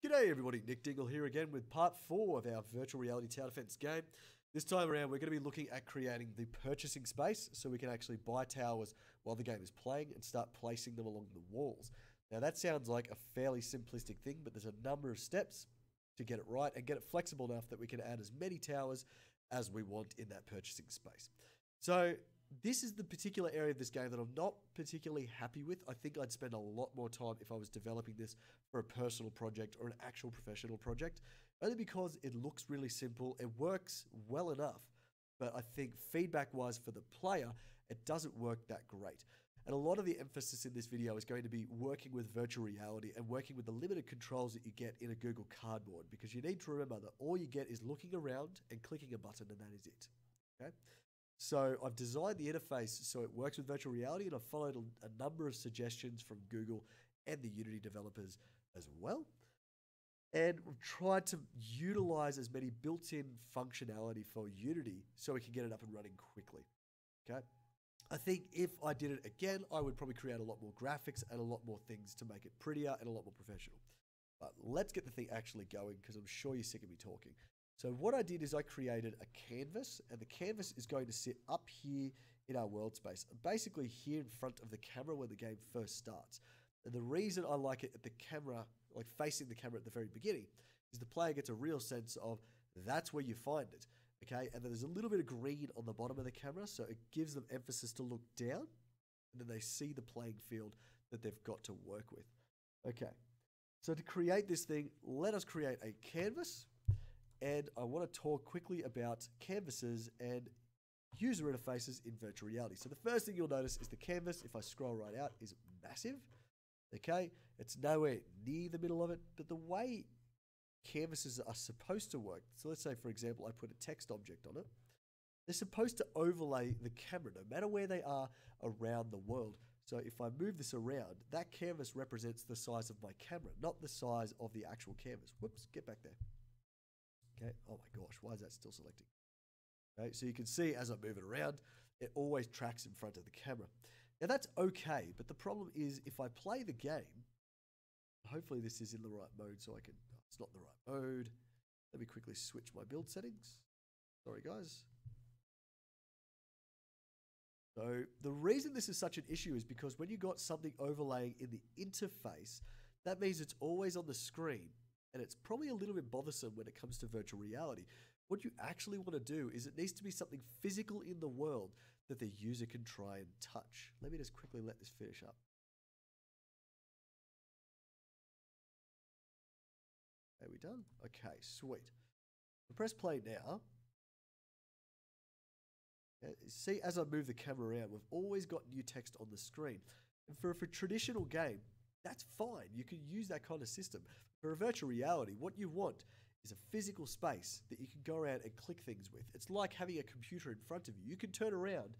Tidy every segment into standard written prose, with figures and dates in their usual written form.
G'day everybody, Nick Dingle here again with part 4 of our virtual reality tower defense game. This time around we're going to be looking at creating the purchasing space so we can actually buy towers while the game is playing and start placing them along the walls. Now that sounds like a fairly simplistic thing, but there's a number of steps to get it right and get it flexible enough that we can add as many towers as we want in that purchasing space. So this is the particular area of this game that I'm not particularly happy with. I think I'd spend a lot more time if I was developing this for a personal project or an actual professional project, only because it looks really simple, it works well enough, but I think feedback-wise for the player, it doesn't work that great. And a lot of the emphasis in this video is going to be working with virtual reality and working with the limited controls that you get in a Google Cardboard, because you need to remember that all you get is looking around and clicking a button, and that is it. Okay? So I've designed the interface so it works with virtual reality, and I've followed a number of suggestions from Google and the Unity developers as well. And we've tried to utilize as many built-in functionality for Unity so we can get it up and running quickly. Okay? I think if I did it again, I would probably create a lot more graphics and a lot more things to make it prettier and a lot more professional. But let's get the thing actually going, because I'm sure you're sick of me talking. So what I did is I created a canvas, and the canvas is going to sit up here in our world space, basically here in front of the camera when the game first starts. And the reason I like it at the camera, like facing the camera at the very beginning, is the player gets a real sense of that's where you find it. Okay, and then there's a little bit of green on the bottom of the camera, so it gives them emphasis to look down, and then they see the playing field that they've got to work with. Okay, so to create this thing, let us create a canvas. And I want to talk quickly about canvases and user interfaces in virtual reality. So the first thing you'll notice is the canvas, if I scroll right out, is massive. Okay, it's nowhere near the middle of it, but the way canvases are supposed to work, so let's say, for example, I put a text object on it, they're supposed to overlay the camera no matter where they are around the world. So if I move this around, that canvas represents the size of my camera, not the size of the actual canvas. Whoops, get back there. Okay, oh my gosh, why is that still selecting? Okay, so you can see as I move it around, it always tracks in front of the camera. Now that's okay, but the problem is if I play the game, hopefully this is in the right mode so I can, oh, it's not the right mode. Let me quickly switch my build settings. Sorry guys. So the reason this is such an issue is because when you got something overlaying in the interface, that means it's always on the screen. And it's probably a little bit bothersome when it comes to virtual reality. What you actually want to do is it needs to be something physical in the world that the user can try and touch. Let me just quickly let this finish up. Are we done? Okay, sweet. I'll press play now. Okay, see, as I move the camera around, we've always got new text on the screen. And for a traditional game, that's fine. You can use that kind of system. For a virtual reality, what you want is a physical space that you can go around and click things with. It's like having a computer in front of you. You can turn around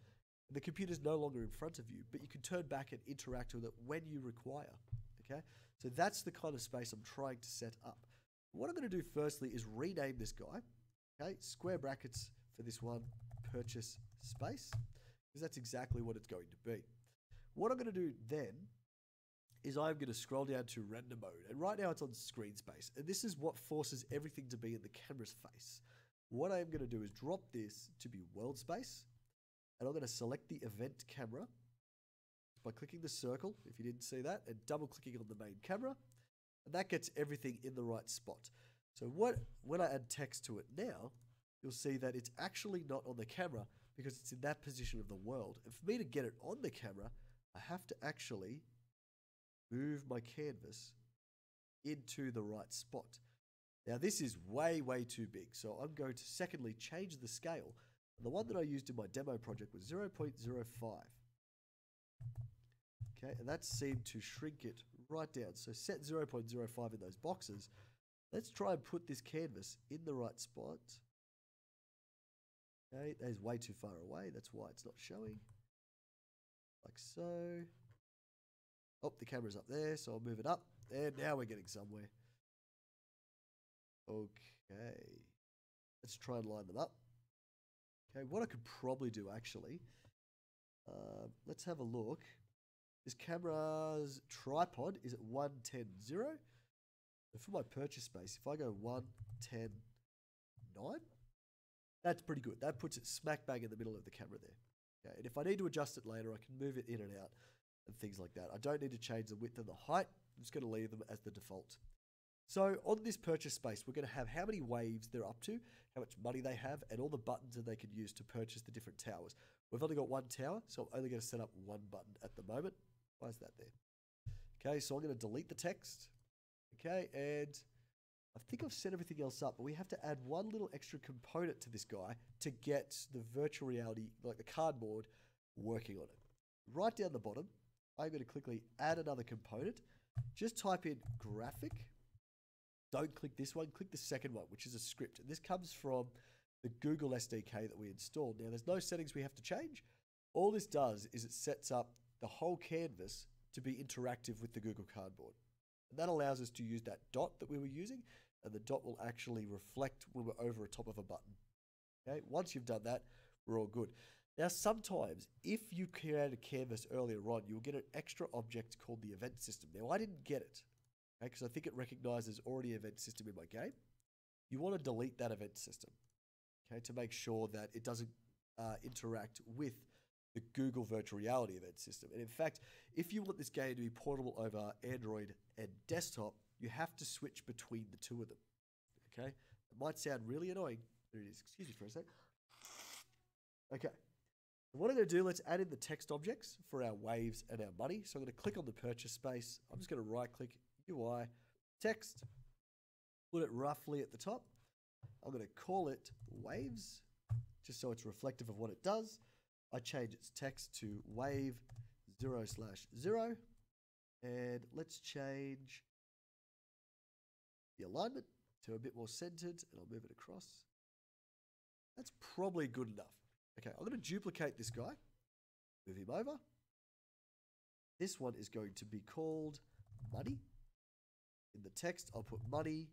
and the computer's no longer in front of you, but you can turn back and interact with it when you require. Okay? So that's the kind of space I'm trying to set up. What I'm going to do firstly is rename this guy. Okay? Square brackets for this one, purchase space, because that's exactly what it's going to be. What I'm going to do then is I'm going to scroll down to render mode. And right now it's on screen space. And this is what forces everything to be in the camera's face. What I'm going to do is drop this to be world space. And I'm going to select the event camera by clicking the circle, if you didn't see that, and double clicking on the main camera. And that gets everything in the right spot. So when I add text to it now, you'll see that it's actually not on the camera because it's in that position of the world. And for me to get it on the camera, I have to actually move my canvas into the right spot. Now this is way, way too big. So I'm going to secondly change the scale. And the one that I used in my demo project was 0.05. Okay, and that seemed to shrink it right down. So set 0.05 in those boxes. Let's try and put this canvas in the right spot. Okay, that is way too far away. That's why it's not showing. Like so. Oh, the camera's up there, so I'll move it up. And now we're getting somewhere. Okay. Let's try and line them up. Okay, what I could probably do actually, let's have a look. This camera's tripod is at 110.0. So for my purchase space, if I go 1, 10, 9, that's pretty good. That puts it smack bang in the middle of the camera there. Okay, and if I need to adjust it later, I can move it in and out and things like that. I don't need to change the width and the height. I'm just going to leave them as the default. So on this purchase space, we're going to have how many waves they're up to, how much money they have, and all the buttons that they can use to purchase the different towers. We've only got one tower, so I'm only going to set up one button at the moment. Why is that there? Okay, so I'm going to delete the text. Okay, and I think I've set everything else up, but we have to add one little extra component to this guy to get the virtual reality, like the cardboard, working on it. Right down the bottom, I'm going to quickly add another component. Just type in graphic. Don't click this one, click the second one, which is a script. And this comes from the Google SDK that we installed. Now, there's no settings we have to change. All this does is it sets up the whole canvas to be interactive with the Google Cardboard. And that allows us to use that dot that we were using, and the dot will actually reflect when we're over the top of a button. Okay, once you've done that, we're all good. Now, sometimes, if you create a canvas earlier on, you'll get an extra object called the event system. Now, I didn't get it, because I think it recognizes already an event system in my game. You want to delete that event system, okay, to make sure that it doesn't interact with the Google virtual reality event system. And in fact, if you want this game to be portable over Android and desktop, you have to switch between the two of them, okay? It might sound really annoying. There it is. Excuse me for a sec. Okay. What I'm going to do, let's add in the text objects for our waves and our money. So I'm going to click on the purchase space. I'm just going to right-click UI, text, put it roughly at the top. I'm going to call it waves, just so it's reflective of what it does. I change its text to wave 0/0. And let's change the alignment to a bit more centered, and I'll move it across. That's probably good enough. Okay, I'm going to duplicate this guy, move him over. This one is going to be called money. In the text, I'll put money,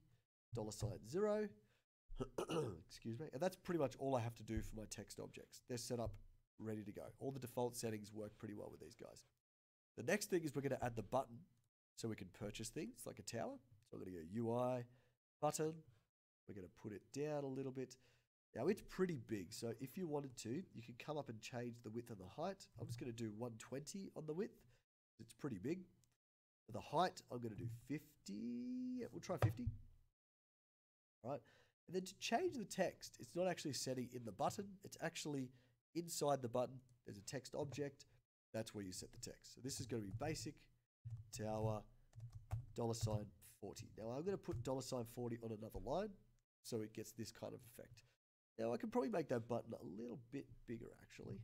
$0. Excuse me. And that's pretty much all I have to do for my text objects. They're set up, ready to go. All the default settings work pretty well with these guys. The next thing is we're going to add the button so we can purchase things like a tower. So I'm going to go UI, button. We're going to put it down a little bit. Now it's pretty big, so if you wanted to, you can come up and change the width and the height. I'm just going to do 120 on the width. It's pretty big. For the height, I'm going to do 50. Yeah, we'll try 50. All right. And then to change the text, it's not actually setting in the button. It's actually inside the button. There's a text object. That's where you set the text. So this is going to be basic tower $40. Now I'm going to put $40 on another line so it gets this kind of effect. Now I can probably make that button a little bit bigger actually.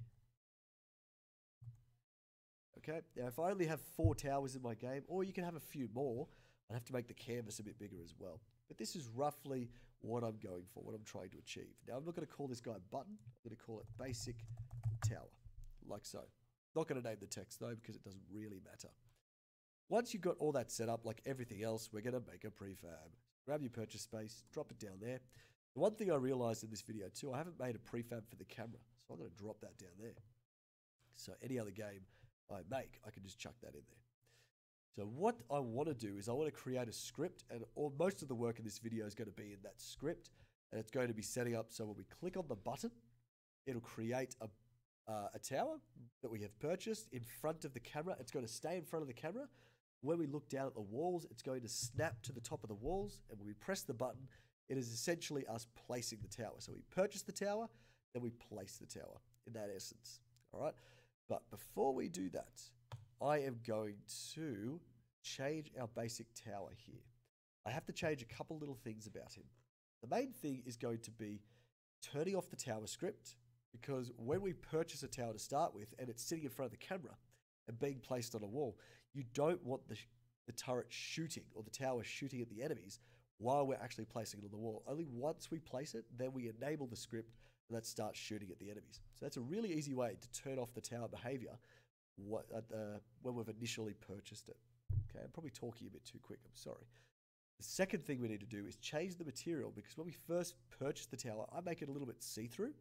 Okay, now if I only have 4 towers in my game, or you can have a few more, I'd have to make the canvas a bit bigger as well. But this is roughly what I'm going for, what I'm trying to achieve. Now I'm not going to call this guy button, I'm going to call it basic tower, like so. Not going to name the text though, because it doesn't really matter. Once you've got all that set up, like everything else, we're going to make a prefab. Grab your purchase space, drop it down there. The one thing I realized in this video too, I haven't made a prefab for the camera, so I'm going to drop that down there. So any other game I make, I can just chuck that in there. So what I want to do is I want to create a script, and most of the work in this video is going to be in that script, and it's going to be setting up so when we click on the button, it'll create a tower that we have purchased in front of the camera. It's going to stay in front of the camera. When we look down at the walls, it's going to snap to the top of the walls, and when we press the button, it is essentially us placing the tower. So we purchase the tower, then we place the tower in that essence. All right. But before we do that, I am going to change our basic tower here. I have to change a couple little things about him. The main thing is going to be turning off the tower script, because when we purchase a tower to start with and it's sitting in front of the camera and being placed on a wall, you don't want the turret shooting or the tower shooting at the enemies while we're actually placing it on the wall. Only once we place it, then we enable the script and that starts shooting at the enemies. So that's a really easy way to turn off the tower behavior when we've initially purchased it. Okay, I'm probably talking a bit too quick, I'm sorry. The second thing we need to do is change the material, because when we first purchase the tower, I make it a little bit see-through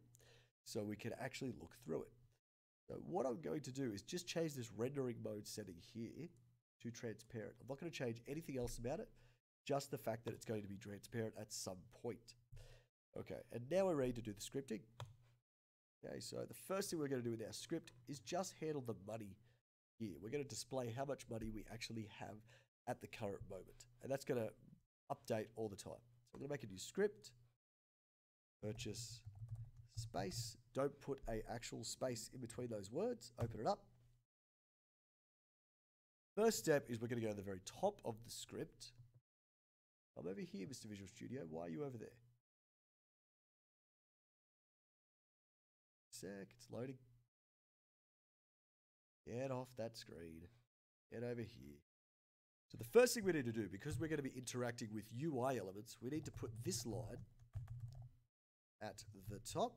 so we can actually look through it. So what I'm going to do is just change this rendering mode setting here to transparent. I'm not going to change anything else about it, just the fact that it's going to be transparent at some point. Okay, and now we're ready to do the scripting. Okay, so the first thing we're going to do with our script is just handle the money here. We're going to display how much money we actually have at the current moment. And that's going to update all the time. So I'm going to make a new script. Purchase space. Don't put an actual space in between those words. Open it up. First step is we're going to go to the very top of the script. I'm over here, Mr. Visual Studio. Why are you over there? Sec, it's loading. Get off that screen. Get over here. So the first thing we need to do, because we're going to be interacting with UI elements, we need to put this line at the top,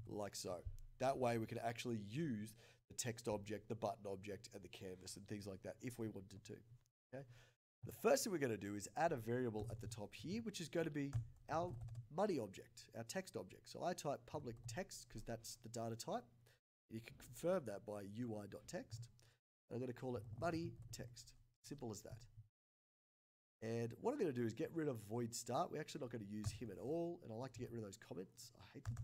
like so. That way we can actually use the text object, the button object, and the canvas and things like that if we wanted to. Okay. The first thing we're going to do is add a variable at the top here, which is going to be our money object, our text object. So I type public text because that's the data type. You can confirm that by UI.text. I'm going to call it money text. Simple as that. And what I'm going to do is get rid of void start. We're actually not going to use him at all. And I like to get rid of those comments. I hate them.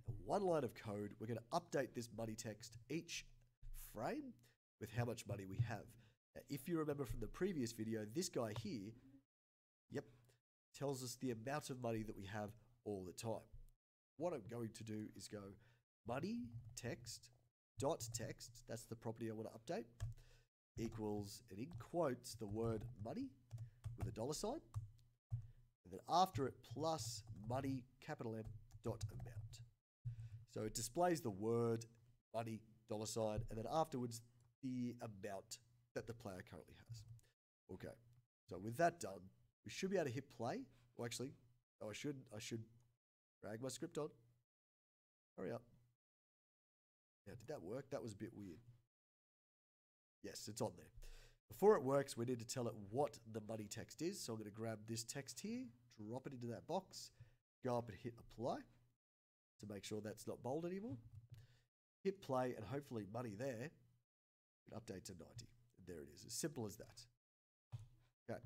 And one line of code. We're going to update this money text each frame with how much money we have. Now, if you remember from the previous video, this guy here, yep, tells us the amount of money that we have all the time. What I'm going to do is go money text dot text, that's the property I want to update, equals, and in quotes, the word money with a $, and then after it plus money, capital M, dot amount. So it displays the word money, $, and then afterwards the amount that the player currently has. Okay, so with that done, we should be able to hit play. Well, actually, oh, I should drag my script on. Hurry up. Now, did that work? That was a bit weird. Yes, it's on there. Before it works, we need to tell it what the money text is. So I'm going to grab this text here, drop it into that box, go up and hit apply to make sure that's not bold anymore. Hit play, and hopefully money there, update to 90. And there it is, as simple as that. Okay,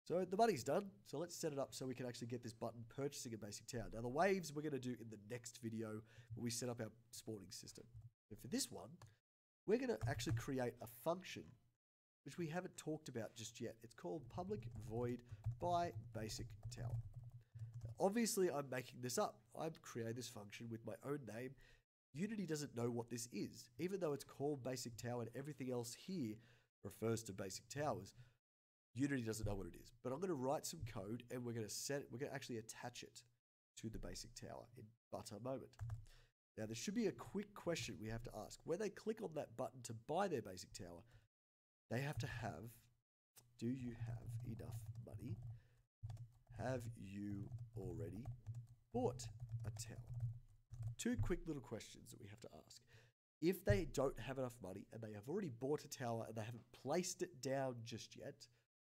so the money's done. So let's set it up so we can actually get this button purchasing a basic town. Now the waves we're going to do in the next video when we set up our spawning system. And for this one, we're going to actually create a function which we haven't talked about just yet. It's called public void by basic tower. Now, obviously, I'm making this up. I've created this function with my own name. Unity doesn't know what this is, even though it's called basic tower and everything else here refers to basic towers. Unity doesn't know what it is, but I'm going to write some code and we're going to actually attach it to the basic tower in but a moment. Now, there should be a quick question we have to ask. When they click on that button to buy their basic tower, they have to have, do you have enough money? Have you already bought a tower? Two quick little questions that we have to ask. If they don't have enough money and they have already bought a tower and they haven't placed it down just yet,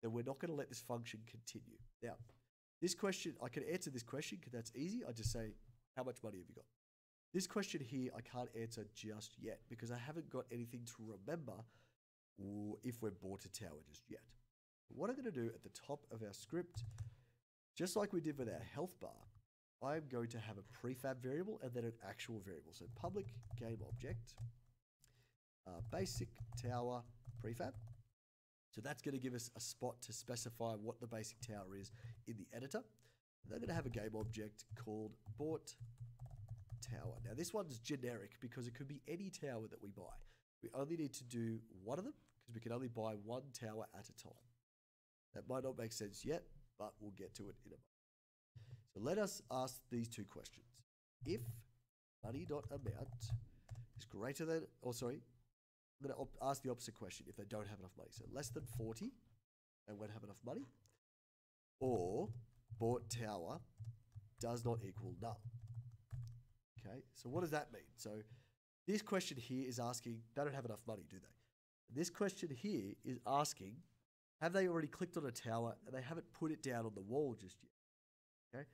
then we're not going to let this function continue. Now, this question, I can answer this question because that's easy. I just say, how much money have you got? This question here, I can't answer just yet because I haven't got anything to remember if we've bought a tower just yet. What I'm going to do at the top of our script, just like we did with our health bar, I'm going to have a prefab variable and then an actual variable. So public game object, basic tower prefab. So that's going to give us a spot to specify what the basic tower is in the editor. And I'm going to have a game object called bought tower. Now this one's generic because it could be any tower that we buy. We only need to do one of them because we can only buy one tower at a time. That might not make sense yet, but we'll get to it in a moment. So let us ask these two questions. If money.amount is greater than, I'm going to ask the opposite question if they don't have enough money. So less than 40, they won't have enough money. Or bought tower does not equal null. Okay, so what does that mean? So this question here is asking, they don't have enough money, do they? This question here is asking, have they already clicked on a tower and they haven't put it down on the wall just yet? Okay.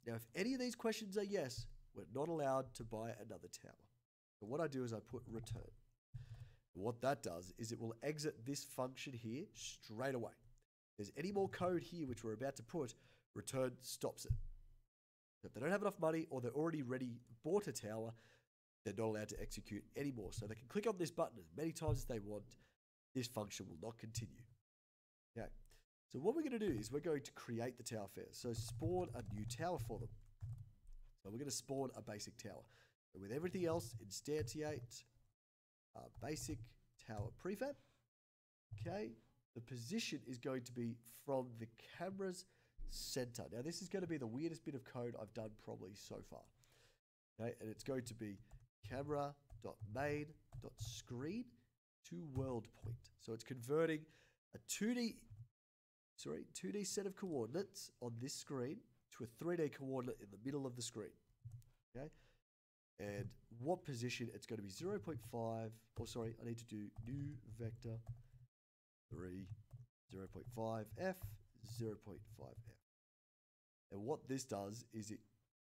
Now, if any of these questions are yes, we're not allowed to buy another tower. So what I do is I put return. What that does is it will exit this function here straight away. If there's any more code here which we're about to put, return stops it. So if they don't have enough money or they're already bought a tower, they're not allowed to execute anymore. So they can click on this button as many times as they want. This function will not continue. Okay. So what we're going to do is we're going to create the tower first. So spawn a new tower for them. So we're going to spawn a basic tower. So with everything else, instantiate basic tower prefab. Okay. The position is going to be from the camera's center. Now this is going to be the weirdest bit of code I've done probably so far. Okay, and it's going to be camera.main.screen to world point. So it's converting a 2D set of coordinates on this screen to a 3D coordinate in the middle of the screen. Okay, and what position? It's going to be 0.5. Oh, sorry, I need to do new vector 3 0.5f 0.5f. And what this does is it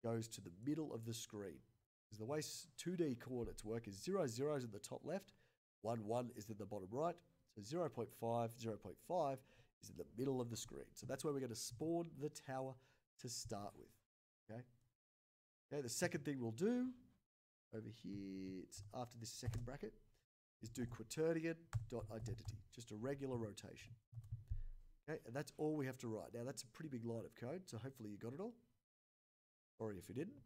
goes to the middle of the screen. Because the way 2D coordinates work is 0, 0 is in the top left, 1, 1 is in the bottom right. So 0.5, 0.5 is in the middle of the screen. So that's where we're going to spawn the tower to start with. Okay. Okay. The second thing we'll do over here, it's after this second bracket, is do quaternion.identity, just a regular rotation. Okay, and that's all we have to write. Now that's a pretty big line of code, so hopefully you got it all. Sorry if you didn't.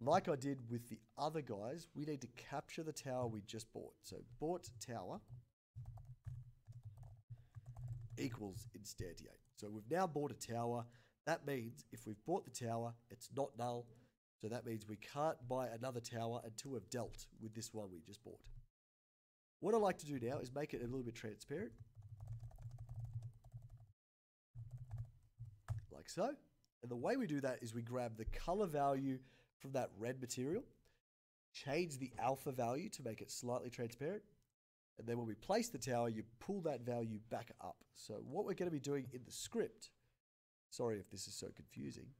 Like I did with the other guys, we need to capture the tower we just bought. So bought tower equals instantiate. So we've now bought a tower. That means if we've bought the tower, it's not null. So that means we can't buy another tower until we've dealt with this one we just bought. What I like to do now is make it a little bit transparent. Like so. And the way we do that is we grab the color value from that red material, change the alpha value to make it slightly transparent, and then when we place the tower, you pull that value back up. So what we're going to be doing in the script, sorry if this is so confusing.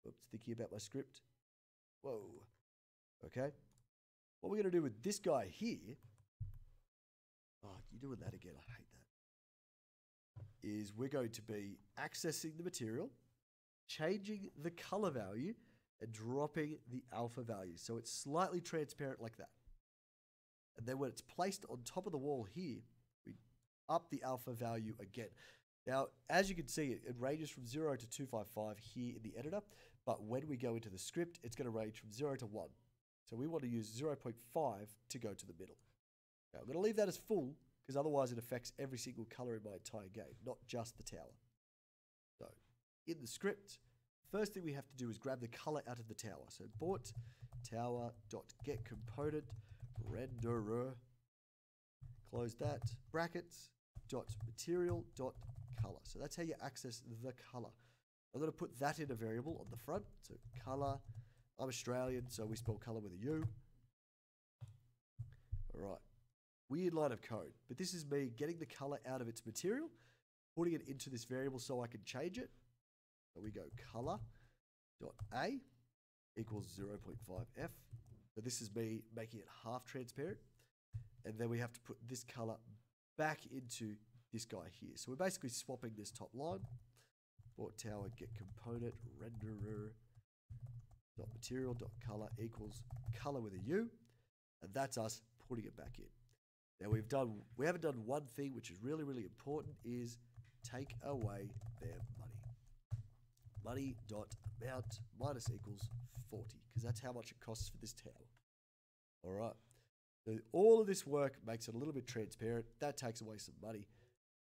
Oops, thinking about my script. Whoa. Okay. What we're going to do with this guy here, oh, you're doing that again, I hate that, is we're going to be accessing the material, changing the color value, and dropping the alpha value. So it's slightly transparent like that. And then when it's placed on top of the wall here, we up the alpha value again. Now, as you can see, it ranges from 0 to 255 here in the editor, but when we go into the script, it's going to range from 0 to 1. So we want to use 0.5 to go to the middle. Now, I'm going to leave that as full, because otherwise it affects every single color in my entire game, not just the tower. So, in the script, first thing we have to do is grab the color out of the tower. So, bought tower.getComponent renderer, close that, brackets, .material.color. So that's how you access the color. I'm going to put that in a variable on the front. So color, I'm Australian, so we spell color with a U. All right. Weird line of code, but this is me getting the color out of its material, putting it into this variable so I can change it. So we go color.a equals 0.5f. So this is me making it half transparent. And then we have to put this color back into this guy here. So we're basically swapping this top line. Bought tower get component renderer dot material dot color equals color with a U, and that's us putting it back in. Now we haven't done one thing which is really, really important, is take away their money. Money dot amount minus equals 40, because that's how much it costs for this tower. All right. So all of this work makes it a little bit transparent. That takes away some money,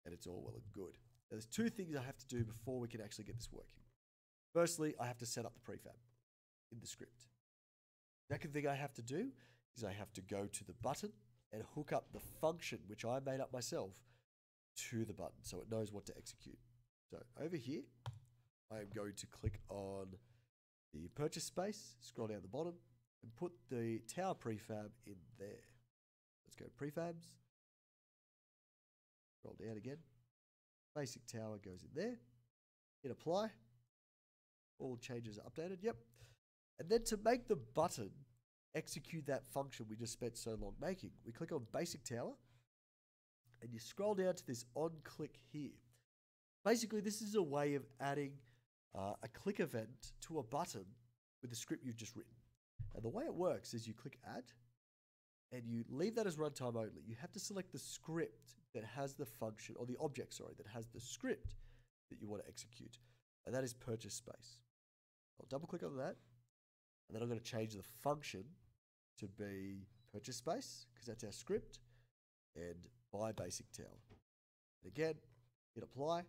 and it's all well and good. Now, there's two things I have to do before we can actually get this working. Firstly, I have to set up the prefab in the script. Second thing I have to do is I have to go to the button and hook up the function, which I made up myself, to the button so it knows what to execute. So over here, I am going to click on the purchase space, scroll down the bottom, and put the tower prefab in there. Let's go prefabs. Scroll down again. Basic tower goes in there. Hit apply. All changes are updated. Yep. And then to make the button execute that function we just spent so long making, we click on Basic Tower, and you scroll down to this on-click here. Basically, this is a way of adding a click event to a button with the script you've just written. And the way it works is you click Add, and you leave that as runtime only. You have to select the script that has the function, or the object, sorry, that has the script that you want to execute. And that is purchase space. I'll double click on that. And then I'm going to change the function to be purchase space, because that's our script, and buy basic tower. And again, hit apply,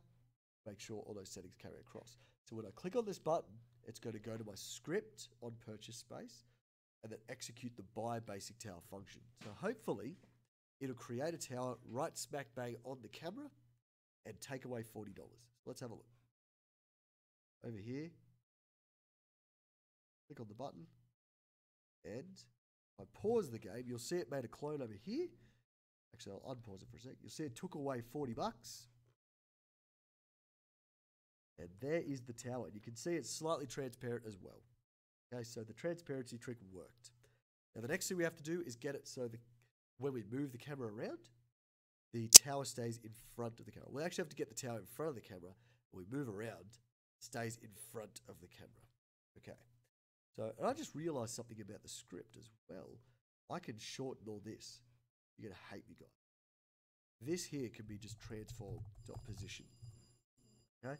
make sure all those settings carry across. So when I click on this button, it's going to go to my script on purchase space, and then execute the buy basic tower function. So hopefully, it'll create a tower right smack bang on the camera and take away $40. So let's have a look. Over here, click on the button, and if I pause the game, you'll see it made a clone over here. Actually, I'll unpause it for a sec. You'll see it took away $40. And there is the tower. You can see it's slightly transparent as well. Okay, so the transparency trick worked. Now the next thing we have to do is get it so when we move the camera around, the tower stays in front of the camera. We actually have to get the tower in front of the camera. When we move around, it stays in front of the camera. Okay. So, and I just realized something about the script as well. I can shorten all this. You're going to hate me, guys. This here can be just transform.position. Okay?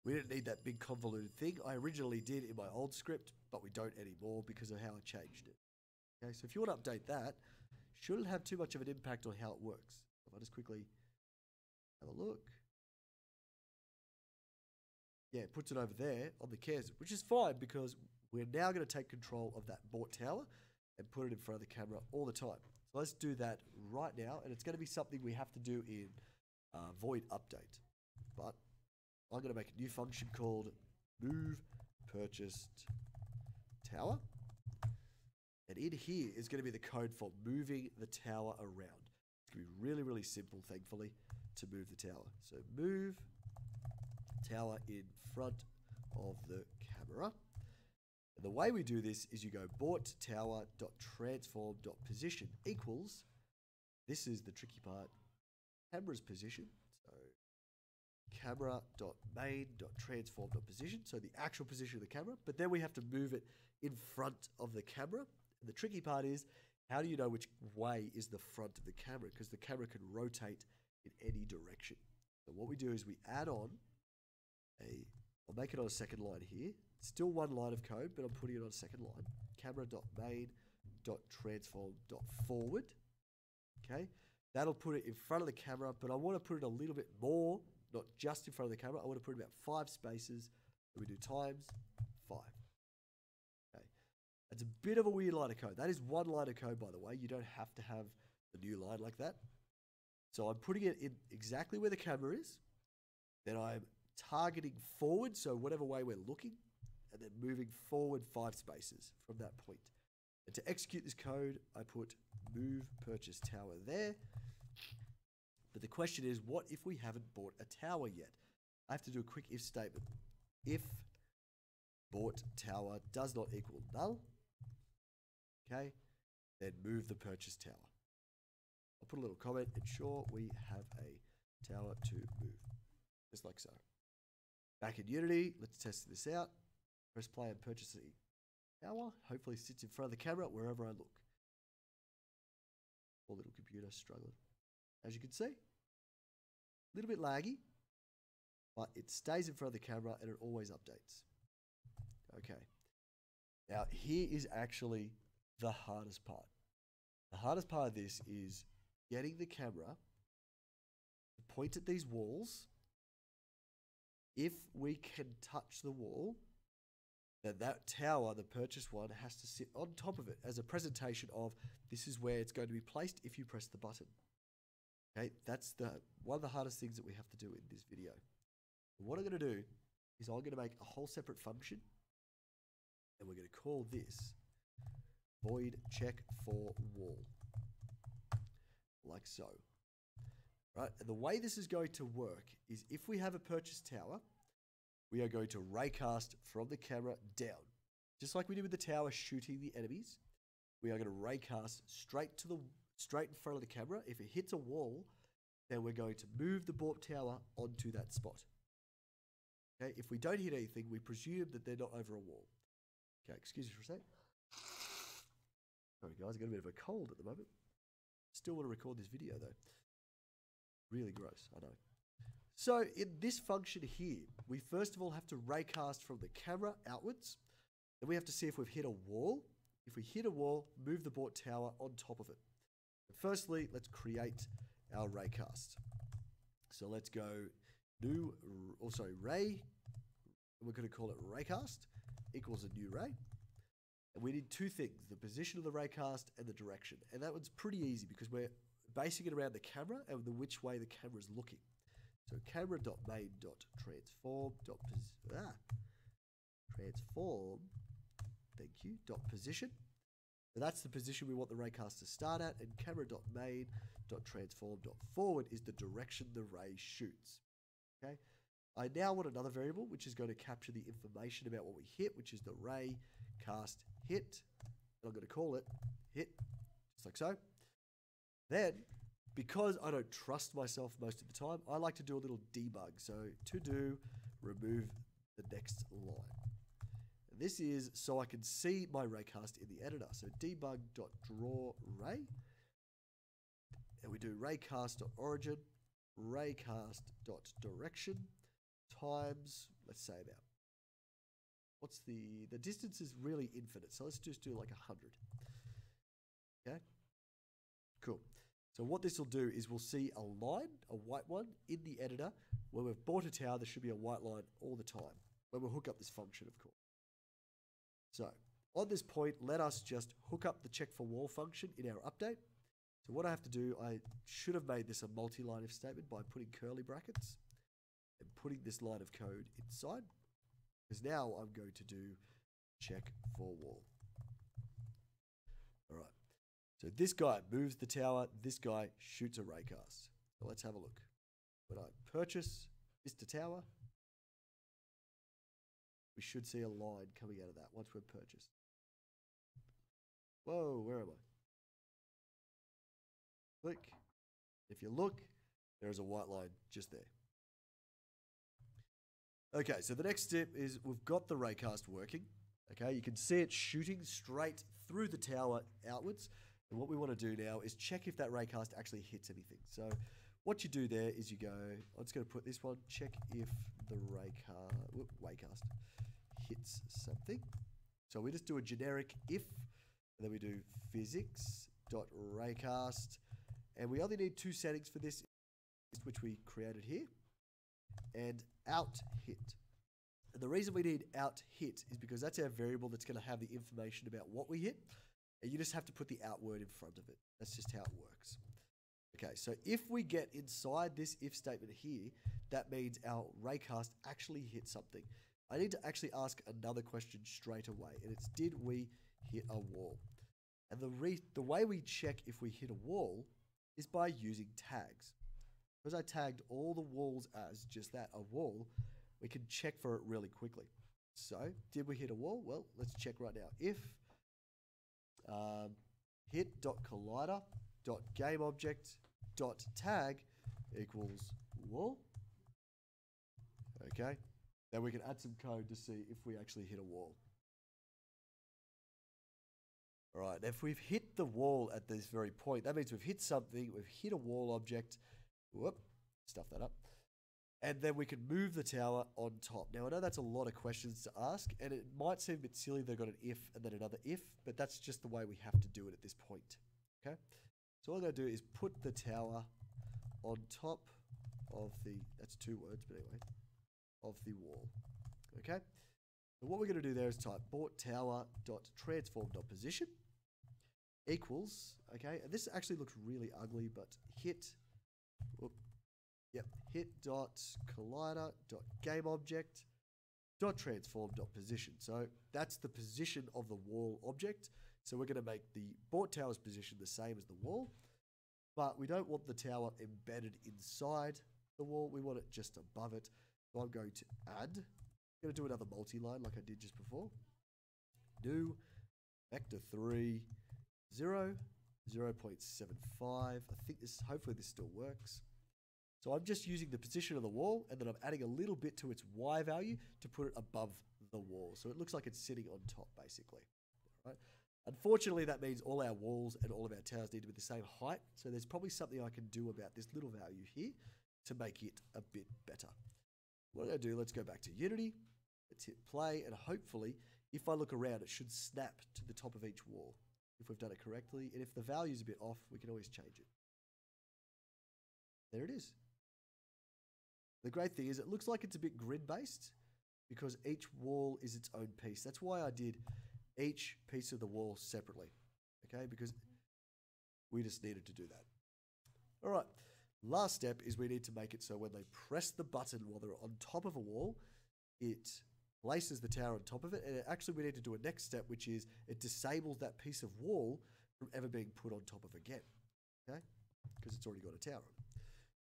We didn't need that big convoluted thing. I originally did in my old script, but we don't anymore because of how I changed it. Okay, so if you want to update that, shouldn't have too much of an impact on how it works. If I just quickly have a look. Yeah, it puts it over there on the cans, which is fine because we're now going to take control of that bought tower and put it in front of the camera all the time. So let's do that right now, and it's going to be something we have to do in void update. But I'm going to make a new function called move purchased tower. And in here is going to be the code for moving the tower around. It's going to be really, really simple, thankfully, to move the tower. So move tower in front of the camera. And the way we do this is you go bought tower.transform.position equals, this is the tricky part, camera's position. So camera.main.transform.position, so the actual position of the camera, but then we have to move it in front of the camera. And the tricky part is, how do you know which way is the front of the camera? Because the camera can rotate in any direction. So what we do is we add on I'll make it on a second line here. Still one line of code, but I'm putting it on a second line. Camera.main.transform.forward. Okay, that'll put it in front of the camera, but I want to put it a little bit more, not just in front of the camera. I want to put about 5 spaces. And we do times 5. Okay, that's a bit of a weird line of code. That is one line of code, by the way. You don't have to have a new line like that. So I'm putting it in exactly where the camera is. Then I'm targeting forward, so whatever way we're looking, and then moving forward 5 spaces from that point. And to execute this code, I put move purchase tower there. But the question is, what if we haven't bought a tower yet? I have to do a quick if statement. If bought tower does not equal null, okay, then move the purchase tower. I'll put a little comment, ensure we have a tower to move, just like so. Back in Unity, let's test this out. Press play and purchase the tower. Hopefully sits in front of the camera wherever I look. Poor little computer struggling. As you can see, a little bit laggy, but it stays in front of the camera and it always updates. Okay. Now here is actually the hardest part. The hardest part of this is getting the camera to point at these walls. If we can touch the wall, then that tower, the purchase one, has to sit on top of it as a presentation of this is where it's going to be placed if you press the button. Okay, that's one of the hardest things that we have to do in this video. And what I'm going to do is I'm going to make a whole separate function, and we're going to call this void check for wall, like so. Right, and the way this is going to work is if we have a purchase tower, we are going to raycast from the camera down. Just like we did with the tower shooting the enemies, we are going to raycast straight in front of the camera. If it hits a wall, then we're going to move the warp tower onto that spot. Okay, if we don't hit anything, we presume that they're not over a wall. Okay, excuse me for a sec. Sorry guys, I got a bit of a cold at the moment. Still want to record this video though. Really gross, I know. So in this function here, we first of all have to raycast from the camera outwards. Then we have to see if we've hit a wall. If we hit a wall, move the warp tower on top of it. But firstly, let's create our raycast. So let's go ray, and we're going to call it raycast equals a new ray. And we need two things, the position of the raycast and the direction. And that one's pretty easy because we're basing it around the camera and which way the camera is looking. So camera.main.transform, thank you, .position. So that's the position we want the raycast to start at, and camera.main.transform.forward is the direction the ray shoots. Okay. I now want another variable which is going to capture the information about what we hit, which is the ray cast hit. And I'm going to call it hit, just like so. Then, because I don't trust myself most of the time, I like to do a little debug. So to do, remove the next line. And this is so I can see my raycast in the editor. So debug.drawRay. And we do raycast.origin, raycast.direction times, let's say about, what's the distance is really infinite. So let's just do like 100. Okay, cool. So what this will do is we'll see a line, a white one, in the editor. When we've bought a tower, there should be a white line all the time when we hook up this function, of course. So on this point, let us just hook up the check for wall function in our update. So what I have to do, I should have made this a multi-line if statement by putting curly brackets and putting this line of code inside. Because now I'm going to do check for wall. All right. So this guy moves the tower, this guy shoots a raycast. So let's have a look. When I purchase Mr. Tower, we should see a line coming out of that once we've purchased. Whoa, where am I? Click. If you look, there is a white line just there. Okay, so the next step is we've got the raycast working. Okay, you can see it shooting straight through the tower outwards. And what we want to do now is check if that raycast actually hits anything. So what you do there is you go, I'm just going to put this one, check if the raycast hits something. So we just do a generic if, and then we do physics.raycast. And we only need two settings for this, which we created here, and out hit. And the reason we need out hit is because that's our variable that's going to have the information about what we hit. And you just have to put the out word in front of it. That's just how it works. Okay, so if we get inside this if statement here, that means our raycast actually hit something. I need to actually ask another question straight away, and it's did we hit a wall? And the way we check if we hit a wall is by using tags. Because I tagged all the walls as just that, a wall, we can check for it really quickly. So, did we hit a wall? Well, let's check right now. If hit.collider.gameObject.tag equals wall. Okay, then we can add some code to see if we actually hit a wall. All right, if we've hit the wall at this very point, that means we've hit something, we've hit a wall object. Whoop, stuff that up. And then we can move the tower on top. Now, I know that's a lot of questions to ask, and it might seem a bit silly they've got an if and then another if, but that's just the way we have to do it at this point. Okay? So all I'm going to do is put the tower on top of the, that's two words, but anyway, of the wall. Okay? So what we're going to do there is type bought tower.transform.position equals, okay, and this actually looks really ugly, but hit, whoop, yep, hit.collider.gameObject.transform.position. So that's the position of the wall object. So we're going to make the bought tower's position the same as the wall, but we don't want the tower embedded inside the wall. We want it just above it. So I'm going to add, I'm going to do another multi-line like I did just before. New vector 3 0, 0.75. I think hopefully this still works. So I'm just using the position of the wall, and then I'm adding a little bit to its Y value to put it above the wall. So it looks like it's sitting on top, basically. All right. Unfortunately, that means all our walls and all of our towers need to be the same height. So there's probably something I can do about this little value here to make it a bit better. What I'm going to do, let's go back to Unity. Let's hit play, and hopefully, if I look around, it should snap to the top of each wall if we've done it correctly. And if the value's a bit off, we can always change it. There it is. The great thing is it looks like it's a bit grid-based because each wall is its own piece. That's why I did each piece of the wall separately, okay? Because we just needed to do that. All right, last step is we need to make it so when they press the button while they're on top of a wall, it places the tower on top of it. And actually we need to do a next step, which is it disables that piece of wall from ever being put on top of again, okay? Because it's already got a tower on it.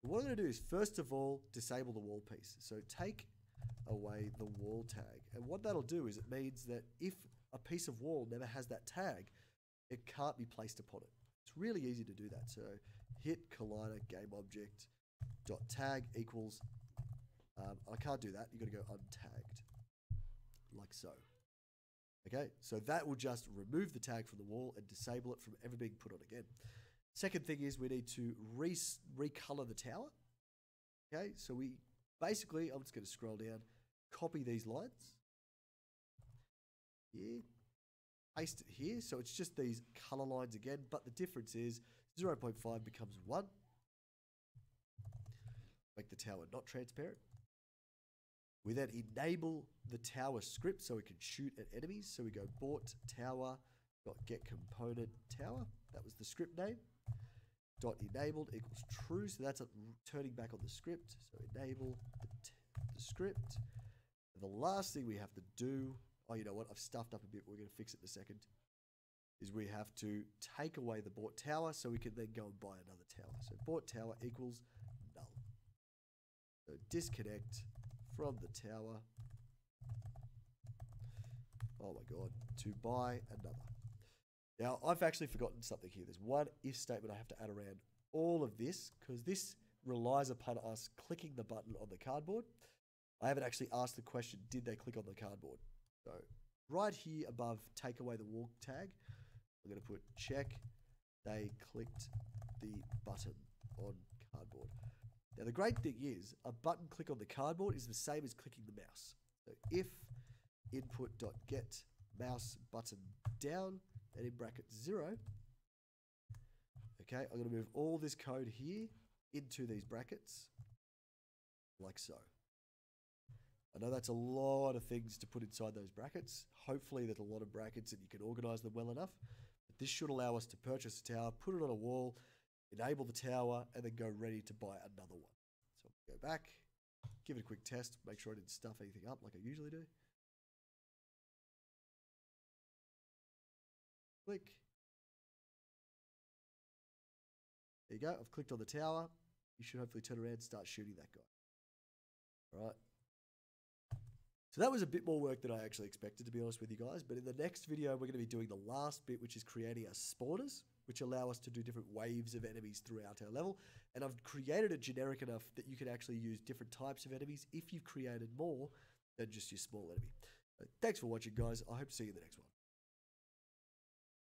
What I'm going to do is, first of all, disable the wall piece. So take away the wall tag. And what that'll do is it means that if a piece of wall never has that tag, it can't be placed upon it. It's really easy to do that. So hit collider game object dot tag equals, I can't do that. You've got to go untagged, like so. Okay, so that will just remove the tag from the wall and disable it from ever being put on again. Second thing is we need to recolor the tower. Okay, so we basically, I'm just going to scroll down, copy these lines here, paste it here. So it's just these color lines again, but the difference is 0.5 becomes 1. Make the tower not transparent. We then enable the tower script so we can shoot at enemies. So we go bought tower.getComponent tower. That was the script name. Dot enabled equals true. So that's turning back on the script. So enable the script. And the last thing we have to do, oh, you know what? I've stuffed up a bit. We're going to fix it in a second. Is we have to take away the bought tower so we can then go and buy another tower. So bought tower equals null. So disconnect from the tower. Oh my God. To buy another. Now, I've actually forgotten something here. There's one if statement I have to add around all of this because this relies upon us clicking the button on the cardboard. I haven't actually asked the question, did they click on the cardboard? So right here above, take away the wall tag, I'm going to put check they clicked the button on cardboard. Now, the great thing is a button click on the cardboard is the same as clicking the mouse. So if input.get mouse button down, and in brackets 0, okay, I'm going to move all this code here into these brackets, like so. I know that's a lot of things to put inside those brackets. Hopefully there's a lot of brackets and you can organize them well enough. But this should allow us to purchase a tower, put it on a wall, enable the tower, and then go ready to buy another one. So I'll go back, give it a quick test, make sure I didn't stuff anything up like I usually do. Click. There you go. I've clicked on the tower. You should hopefully turn around and start shooting that guy. All right. So that was a bit more work than I actually expected, to be honest with you guys. But in the next video, we're going to be doing the last bit, which is creating our spawners, which allow us to do different waves of enemies throughout our level. And I've created it generic enough that you can actually use different types of enemies if you've created more than just your small enemy. Thanks for watching, guys. I hope to see you in the next one.